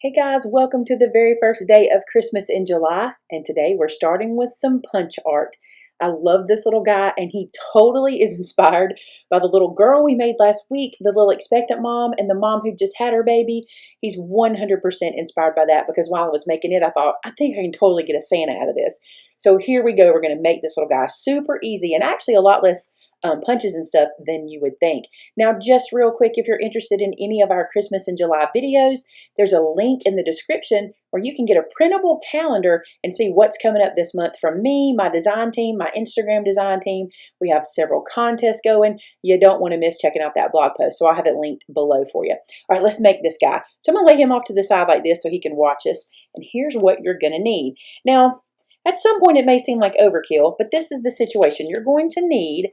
Hey guys, welcome to the very first day of Christmas in July, and today we're starting with some punch art. I love this little guy, and he totally is inspired by the little girl we made last week, the little expectant mom, and the mom who just had her baby. He's 100% inspired by that because while I was making it, I thought, I think I can totally get a Santa out of this. So here we go. We're going to make this little guy super easy and actually a lot less punches and stuff than you would think. Now, just real quick, if you're interested in any of our Christmas in July videos, there's a link in the description where you can get a printable calendar and see what's coming up this month from me, my design team, my Instagram design team. We have several contests going. You don't want to miss checking out that blog post, so I'll have it linked below for you. All right, let's make this guy. So I'm going to lay him off to the side like this so he can watch us, and here's what you're going to need. Now, at some point it may seem like overkill, but this is the situation. You're going to need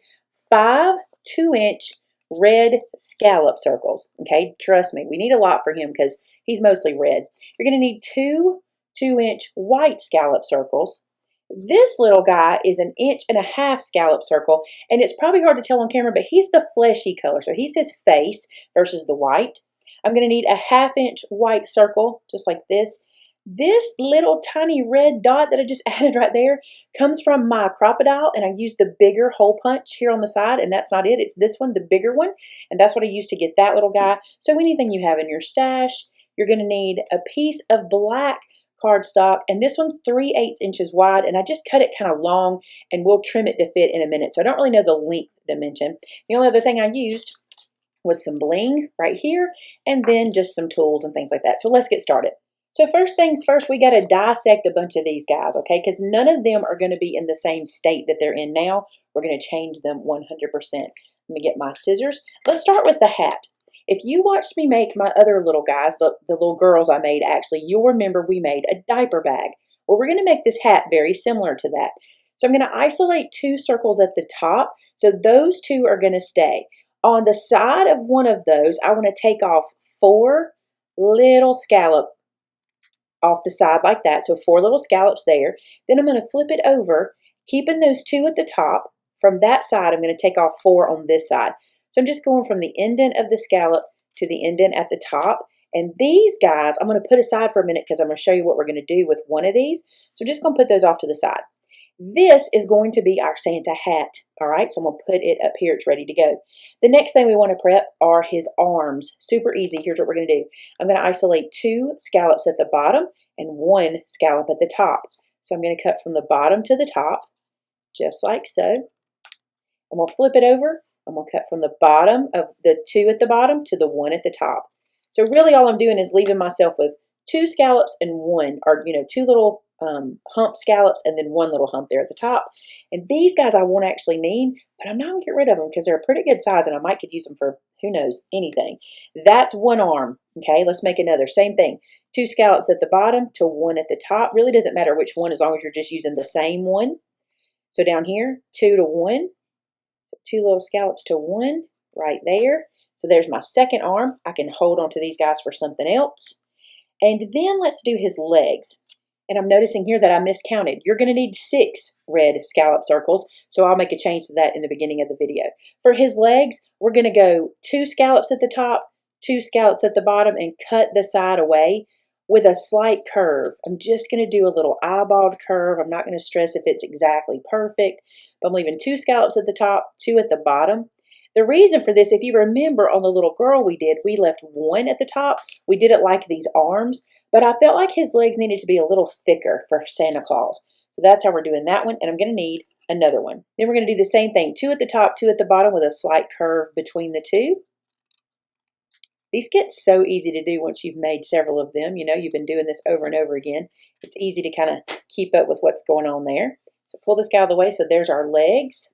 5 2-inch red scallop circles. Okay, trust me, we need a lot for him because he's mostly red. You're going to need 2 2-inch white scallop circles. This little guy is 1.5 inch scallop circle, and it's probably hard to tell on camera, but he's the fleshy color, so he's his face versus the white. I'm going to need a 1/2 inch white circle, just like this. This little tiny red dot that I just added right there comes from my crocodile, and I used the bigger hole punch here on the side, and that's not it. It's this one, the bigger one, and that's what I used to get that little guy. So anything you have in your stash, you're going to need a piece of black cardstock, and this one's 3/8 inches wide, and I just cut it kind of long, and we'll trim it to fit in a minute. So I don't really know the length dimension. The only other thing I used was some bling right here, and then just some tools and things like that. So let's get started. So first things first, we got to dissect a bunch of these guys, okay? Because none of them are going to be in the same state that they're in now. We're going to change them 100%. Let me get my scissors. Let's start with the hat. If you watched me make my other little guys, the little girls I made actually, you'll remember we made a diaper bag. Well, we're going to make this hat very similar to that. So I'm going to isolate 2 circles at the top. So those 2 are going to stay. On the side of one of those, I want to take off 4 little scallop off the side like that. So 4 little scallops there. Then I'm going to flip it over, keeping those 2 at the top. From that side, I'm going to take off 4 on this side. So I'm just going from the indent of the scallop to the indent at the top. And these guys, I'm going to put aside for a minute because I'm going to show you what we're going to do with one of these. So I'm just going to put those off to the side. This is going to be our Santa hat. All right, so I'm going to put it up here. It's ready to go. The next thing we want to prep are his arms. Super easy. Here's what we're going to do. I'm going to isolate 2 scallops at the bottom and 1 scallop at the top. So I'm going to cut from the bottom to the top, just like so. I'm going to flip it over. I'm going to cut from the bottom of the 2 at the bottom to the 1 at the top. So really all I'm doing is leaving myself with 2 scallops and 1, or 2 little hump scallops and then 1 little hump there at the top. And these guys I won't actually need, but I'm not going to get rid of them because they're a pretty good size and I might could use them for, who knows, anything. That's 1 arm. Okay, let's make another. Same thing. 2 scallops at the bottom to 1 at the top. Really doesn't matter which one as long as you're just using the same one. So down here, 2 to 1. So 2 little scallops to 1 right there. So there's my second arm. I can hold on to these guys for something else. And then let's do his legs. And I'm noticing here that I miscounted. You're going to need 6 red scallop circles, so I'll make a change to that in the beginning of the video. For his legs, we're going to go 2 scallops at the top, 2 scallops at the bottom, and cut the side away with a slight curve. I'm just going to do a little eyeballed curve. I'm not going to stress if it's exactly perfect, but I'm leaving 2 scallops at the top, 2 at the bottom. The reason for this, if you remember on the little girl we did, we left 1 at the top. We did it like these arms, but I felt like his legs needed to be a little thicker for Santa Claus. So that's how we're doing that one, and I'm going to need another one. Then we're going to do the same thing, 2 at the top, 2 at the bottom with a slight curve between the 2. These get so easy to do once you've made several of them. You know, you've been doing this over and over again. It's easy to kind of keep up with what's going on there. So pull this guy out of the way. So there's our legs.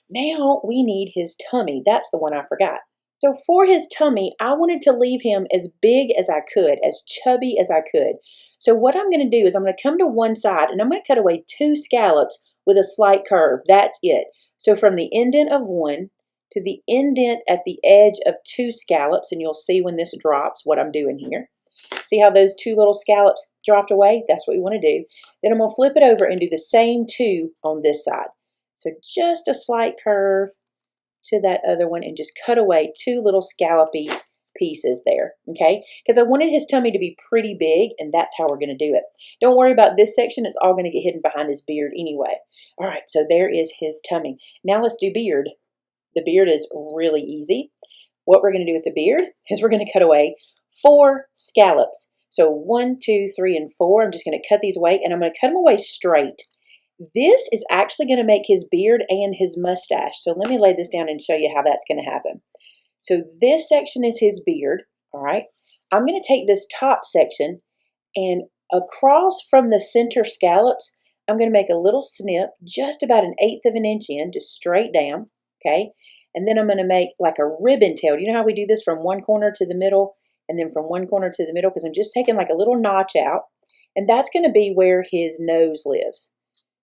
Now we need his tummy. That's the one I forgot. So for his tummy, I wanted to leave him as big as I could, as chubby as I could. So what I'm going to do is I'm going to come to one side and I'm going to cut away 2 scallops with a slight curve. That's it. So from the indent of 1 to the indent at the edge of 2 scallops, and you'll see when this drops what I'm doing here. See how those 2 little scallops dropped away? That's what we want to do. Then I'm going to flip it over and do the same 2 on this side. So just a slight curve to that other one and just cut away 2 little scallopy pieces there, okay? Because I wanted his tummy to be pretty big, and that's how we're going to do it. Don't worry about this section. It's all going to get hidden behind his beard anyway. All right, so there is his tummy. Now let's do beard. The beard is really easy. What we're going to do with the beard is we're going to cut away 4 scallops. So 1, 2, 3, and 4. I'm just going to cut these away, and I'm going to cut them away straight. This is actually going to make his beard and his mustache. So let me lay this down and show you how that's going to happen. So this section is his beard, all right? I'm going to take this top section, and across from the center scallops, I'm going to make a little snip, just about 1/8 of an inch in, just straight down, okay? And then I'm going to make like a ribbon tail. Do you know how we do this from one corner to the middle and then from one corner to the middle? Because I'm just taking like a little notch out, and that's going to be where his nose lives.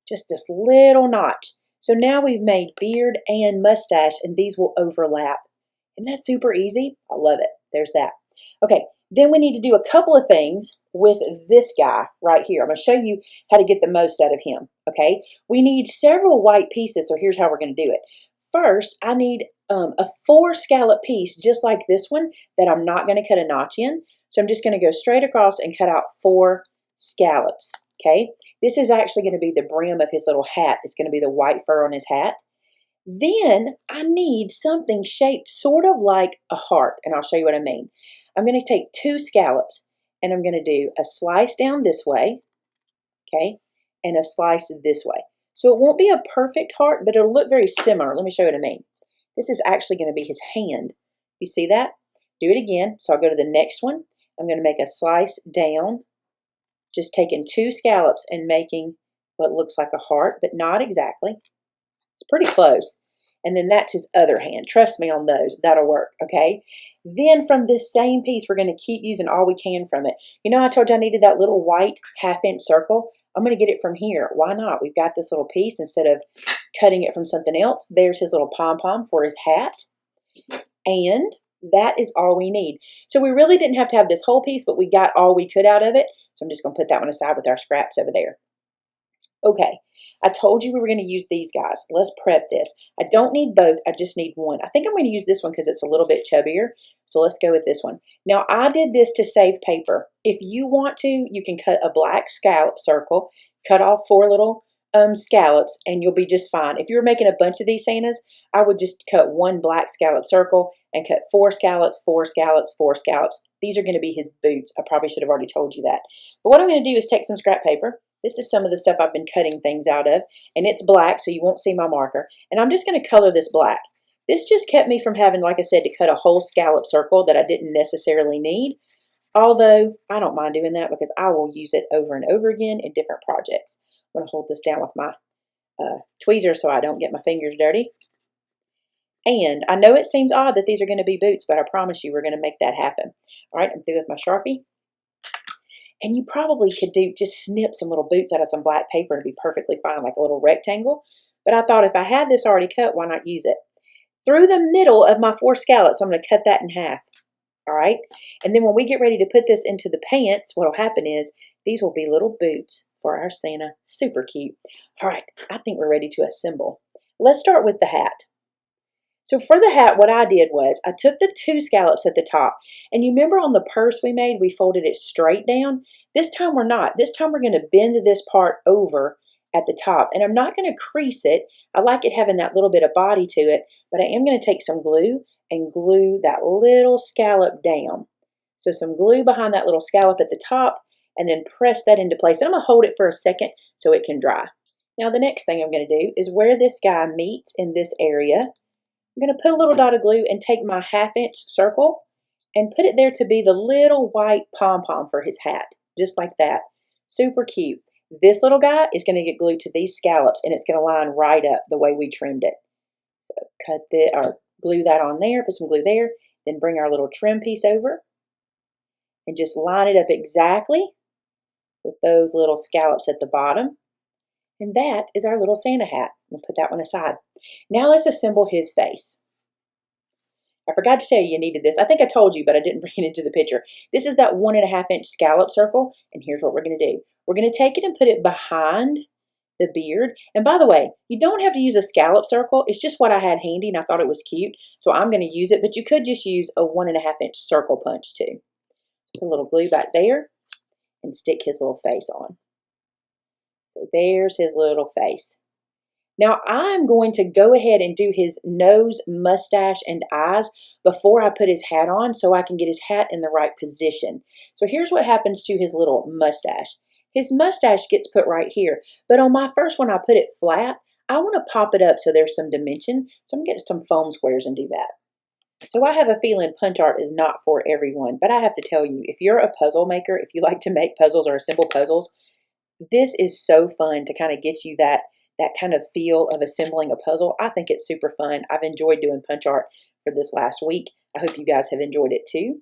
Just this little notch. So now we've made beard and mustache, and these will overlap. Isn't that super easy? I love it. There's that. Okay, then we need to do a couple of things with this guy right here. I'm going to show you how to get the most out of him, okay? We need several white pieces, so here's how we're going to do it. First, I need a 4 scallop piece just like this one that I'm not going to cut a notch in. So I'm just going to go straight across and cut out 4 scallops, okay? This is actually going to be the brim of his little hat. It's going to be the white fur on his hat. Then I need something shaped sort of like a heart, and I'll show you what I mean. I'm going to take 2 scallops, and I'm going to do a slice down this way, okay, and a slice this way. So it won't be a perfect heart, but it'll look very similar. Let me show you what I mean. This is actually going to be his hand. You see that? Do it again. So I'll go to the next one. I'm going to make a slice down, just taking 2 scallops and making what looks like a heart, but not exactly. It's pretty close. And then that's his other hand. Trust me on those. That'll work, okay? Then from this same piece, we're going to keep using all we can from it. You know, I told you I needed that little white 1/2 inch circle. I'm going to get it from here. Why not? We've got this little piece. Instead of cutting it from something else, there's his little pom-pom for his hat. And that is all we need. So we really didn't have to have this whole piece, but we got all we could out of it. So I'm just going to put that one aside with our scraps over there. Okay, I told you we were going to use these guys. Let's prep this. I don't need both. I just need one. I think I'm going to use this one because it's a little bit chubbier. So let's go with this one. Now, I did this to save paper. If you want to, you can cut a black scallop circle, cut off 4 little scallops, and you'll be just fine. If you were making a bunch of these Santas, I would just cut 1 black scallop circle and cut 4 scallops, 4 scallops, 4 scallops. These are going to be his boots. I probably should have already told you that. But what I'm going to do is take some scrap paper. This is some of the stuff I've been cutting things out of, and it's black, so you won't see my marker. And I'm just going to color this black. This just kept me from having, like I said, to cut a whole scallop circle that I didn't necessarily need. Although, I don't mind doing that because I will use it over and over again in different projects. I'm going to hold this down with my tweezers so I don't get my fingers dirty. And I know it seems odd that these are going to be boots, but I promise you we're going to make that happen. All right, I'm through with my Sharpie. And you probably could just snip some little boots out of some black paper and it'd be perfectly fine, like a little rectangle. But I thought if I had this already cut, why not use it? Through the middle of my 4 scallops, I'm going to cut that in half. All right? And then when we get ready to put this into the pants, what will happen is these will be little boots for our Santa. Super cute. All right, I think we're ready to assemble. Let's start with the hat. So for the hat, what I did was I took the 2 scallops at the top. And you remember on the purse we made, we folded it straight down? This time we're not. This time we're going to bend this part over at the top. And I'm not going to crease it. I like it having that little bit of body to it. But I am going to take some glue and glue that little scallop down. So some glue behind that little scallop at the top and then press that into place. And I'm going to hold it for a second so it can dry. Now the next thing I'm going to do is where this guy meets in this area, I'm going to put a little dot of glue and take my 1/2 inch circle and put it there to be the little white pom-pom for his hat, just like that. Super cute. This little guy is going to get glued to these scallops and it's going to line right up the way we trimmed it. So glue that on there, put some glue there, then bring our little trim piece over and just line it up exactly with those little scallops at the bottom. And that is our little Santa hat. We'll put that one aside. Now let's assemble his face. I forgot to tell you needed this. I think I told you, but I didn't bring it into the picture. This is that 1 1/2 inch scallop circle, and here's what we're going to do. We're going to take it and put it behind the beard. And by the way, you don't have to use a scallop circle. It's just what I had handy and I thought it was cute. So I'm going to use it, but you could just use a 1.5-inch circle punch too. Put a little glue back there and stick his little face on. So there's his little face. Now I'm going to go ahead and do his nose, mustache, and eyes before I put his hat on so I can get his hat in the right position. So here's what happens to his little mustache. His mustache gets put right here, but on my first one I put it flat. I want to pop it up so there's some dimension. So I'm going to get some foam squares and do that. So I have a feeling punch art is not for everyone, but I have to tell you, if you're a puzzle maker, if you like to make puzzles or assemble puzzles, this is so fun to kind of get you that kind of feel of assembling a puzzle. I think it's super fun. I've enjoyed doing punch art for this last week. I hope you guys have enjoyed it too.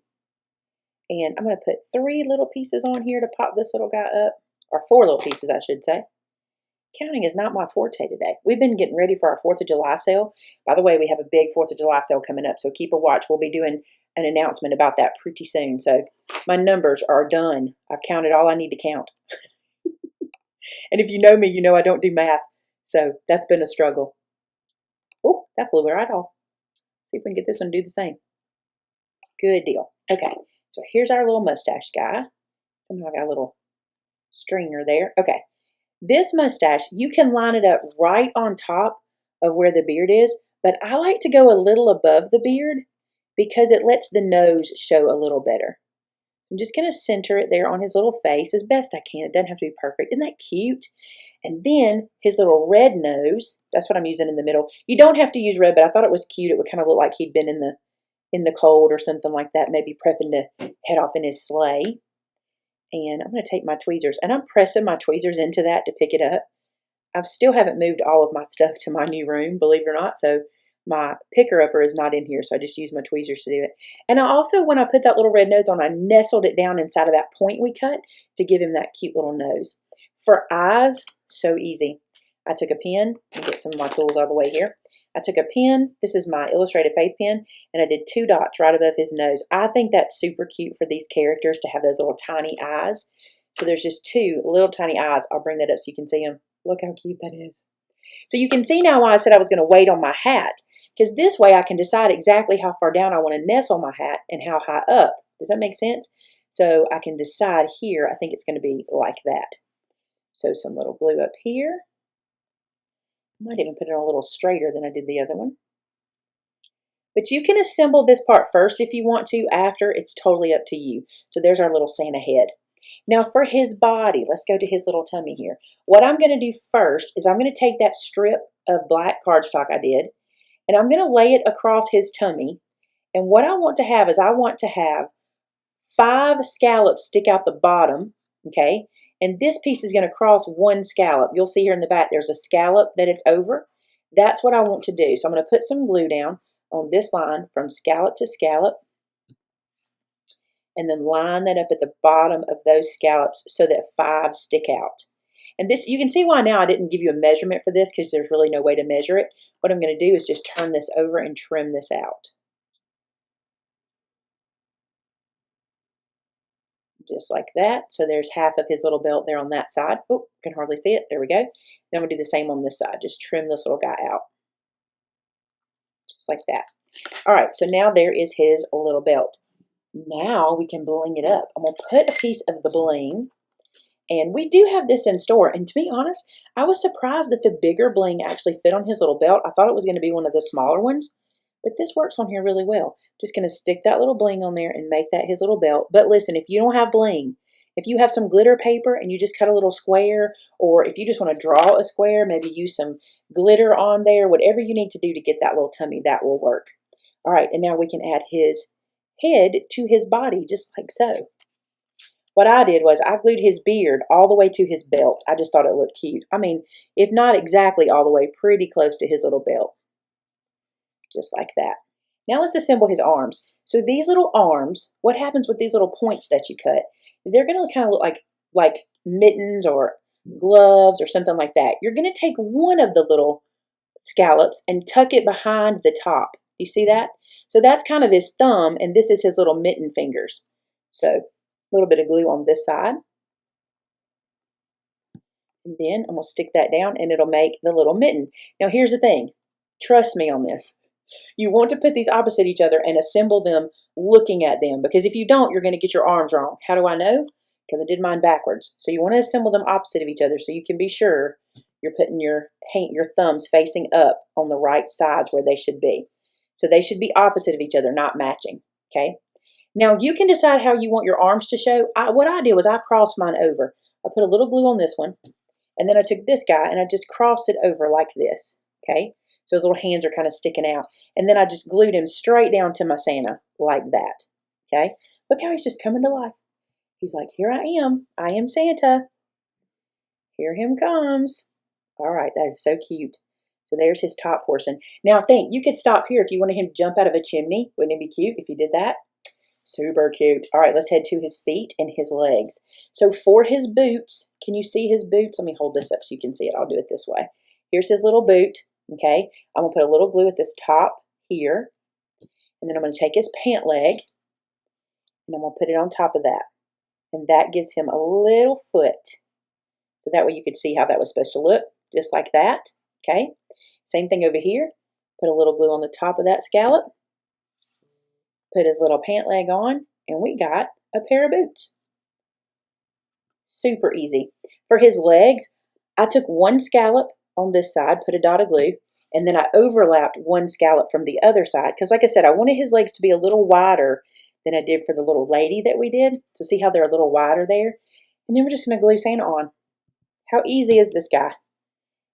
And I'm going to put 3 little pieces on here to pop this little guy up, or 4 little pieces, I should say. Counting is not my forte today. We've been getting ready for our 4th of July sale. By the way, we have a big 4th of July sale coming up, so keep a watch. We'll be doing an announcement about that pretty soon. So my numbers are done. I've counted all I need to count. And if you know me, you know I don't do math. So that's been a struggle. Oh, that flew right off. See if we can get this one to do the same. Good deal. Okay, so here's our little mustache guy. Somehow I got a little stringer there. Okay, this mustache, you can line it up right on top of where the beard is, but I like to go a little above the beard because it lets the nose show a little better. I'm just going to center it there on his little face as best I can. It doesn't have to be perfect. Isn't that cute? And then his little red nose, that's what I'm using in the middle. You don't have to use red, but I thought it was cute. It would kind of look like he'd been in the cold or something like that, maybe prepping to head off in his sleigh. And I'm going to take my tweezers, and I'm pressing my tweezers into that to pick it up. I still haven't moved all of my stuff to my new room, believe it or not, so my picker-upper is not in here, so I just use my tweezers to do it. And I also, when I put that little red nose on, I nestled it down inside of that point we cut to give him that cute little nose. For eyes, so easy. I took a pen, and get some of my tools out of the way here. I took a pen, this is my Illustrated Faith pen, and I did 2 dots right above his nose. I think that's super cute for these characters to have those little tiny eyes. So there's just 2 little tiny eyes. I'll bring that up so you can see them. Look how cute that is. So you can see now why I said I was going to wait on my hat, because this way I can decide exactly how far down I want to nestle my hat and how high up. Does that make sense? So I can decide here, I think it's going to be like that. So some little glue up here. I might even put it on a little straighter than I did the other one. But you can assemble this part first if you want to. After, it's totally up to you. So there's our little Santa head. Now for his body, let's go to his little tummy here. What I'm going to do first is I'm going to take that strip of black cardstock I did, and I'm going to lay it across his tummy. And what I want to have is I want to have 5 scallops stick out the bottom, okay? And this piece is going to cross 1 scallop. You'll see here in the back there's a scallop that it's over. That's what I want to do. So I'm going to put some glue down on this line from scallop to scallop, and then line that up at the bottom of those scallops so that 5 stick out. And this, you can see why now I didn't give you a measurement for this, because there's really no way to measure it. What I'm going to do is just turn this over and trim this out. Just like that. So there's half of his little belt there on that side. Oh, can hardly see it. There we go. Then I'm going to do the same on this side. Just trim this little guy out. Just like that. All right, so now there is his little belt. Now we can bling it up. I'm going to put a piece of the bling, and we do have this in store. And to be honest, I was surprised that the bigger bling actually fit on his little belt. I thought it was going to be one of the smaller ones, but this works on here really well. Just going to stick that little bling on there and make that his little belt. But listen, if you don't have bling, if you have some glitter paper and you just cut a little square, or if you just want to draw a square, maybe use some glitter on there, whatever you need to do to get that little tummy, that will work. All right, and now we can add his head to his body, just like so. What I did was I glued his beard all the way to his belt. I just thought it looked cute. I mean, if not exactly all the way, pretty close to his little belt. Just like that. Now let's assemble his arms. So these little arms, what happens with these little points that you cut, they're going to kind of look like mittens or gloves or something like that. You're going to take one of the little scallops and tuck it behind the top. You see that? So that's kind of his thumb, and this is his little mitten fingers. So a little bit of glue on this side. And then I'm going to stick that down and it'll make the little mitten. Now here's the thing. Trust me on this. You want to put these opposite each other and assemble them looking at them, because if you don't, you're going to get your arms wrong. How do I know? Because I did mine backwards. So you want to assemble them opposite of each other so you can be sure you're putting your thumbs facing up on the right sides where they should be. So they should be opposite of each other, not matching. Okay. Now you can decide how you want your arms to show. What I did was I crossed mine over. I put a little glue on this one, and then I took this guy and I just crossed it over like this. Okay. So his little hands are kind of sticking out. And then I just glued him straight down to my Santa like that. Okay. Look how he's just coming to life. He's like, here I am. I am Santa. Here him comes. All right. That is so cute. So there's his top portion. Now think, you could stop here if you wanted him to jump out of a chimney. Wouldn't it be cute if you did that? Super cute. All right, let's head to his feet and his legs. So for his boots, can you see his boots? Let me hold this up so you can see it. I'll do it this way. Here's his little boot. Okay, I'm going to put a little glue at this top here. And then I'm going to take his pant leg and I'm going to put it on top of that. And that gives him a little foot. So that way you could see how that was supposed to look, just like that. Okay, same thing over here. Put a little glue on the top of that scallop. Put his little pant leg on, and we got a pair of boots. Super easy. For his legs, I took one scallop on this side, put a dot of glue, and then I overlapped one scallop from the other side. Because like I said, I wanted his legs to be a little wider than I did for the little lady that we did. So see how they're a little wider there? And then we're just going to glue Santa on. How easy is this guy?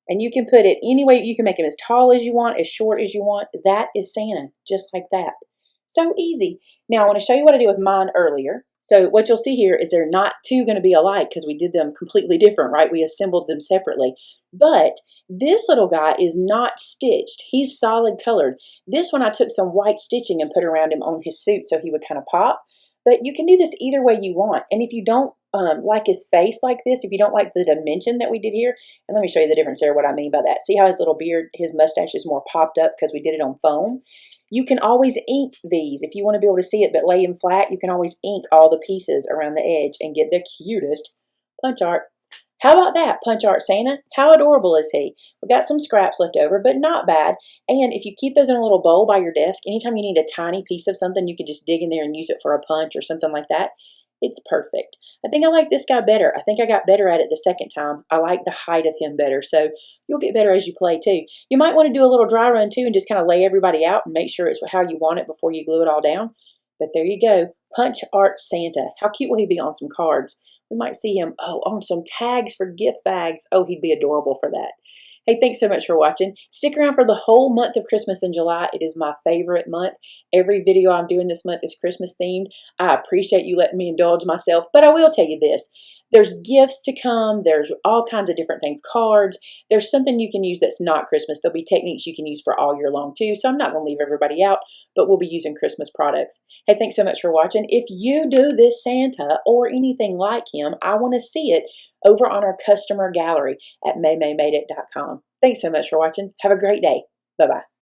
And you can put it any way. You can make him as tall as you want, as short as you want. That is Santa, just like that. So easy. Now I want to show you what I did with mine earlier. So what you'll see here is they're not two going to be alike because we did them completely different, right? We assembled them separately. But this little guy is not stitched. He's solid colored. This one I took some white stitching and put around him on his suit so he would kind of pop. But you can do this either way you want. And if you don't like his face like this, if you don't like the dimension that we did here, and let me show you the difference there, what I mean by that. See how his little beard, his mustache is more popped up because we did it on foam? You can always ink these. If you want to be able to see it but lay them flat, you can always ink all the pieces around the edge and get the cutest punch art. How about that, punch art Santa? How adorable is he? We got some scraps left over, but not bad. And if you keep those in a little bowl by your desk, anytime you need a tiny piece of something, you can just dig in there and use it for a punch or something like that. It's perfect. I think I like this guy better. I think I got better at it the second time. I like the height of him better. So you'll get better as you play too. You might want to do a little dry run too and just kind of lay everybody out and make sure it's how you want it before you glue it all down. But there you go. Punch art Santa. How cute will he be on some cards? We might see him, on some tags for gift bags. Oh, he'd be adorable for that. Hey, thanks so much for watching. Stick around for the whole month of Christmas in July. It is my favorite month. Every video I'm doing this month is Christmas themed. I appreciate you letting me indulge myself, but I will tell you this. There's gifts to come. There's all kinds of different things, cards. There's something you can use that's not Christmas. There'll be techniques you can use for all year long too. So I'm not going to leave everybody out, but we'll be using Christmas products. Hey, thanks so much for watching. If you do this Santa or anything like him, I want to see it over on our customer gallery at maymaymadeit.com. Thanks so much for watching. Have a great day. Bye-bye.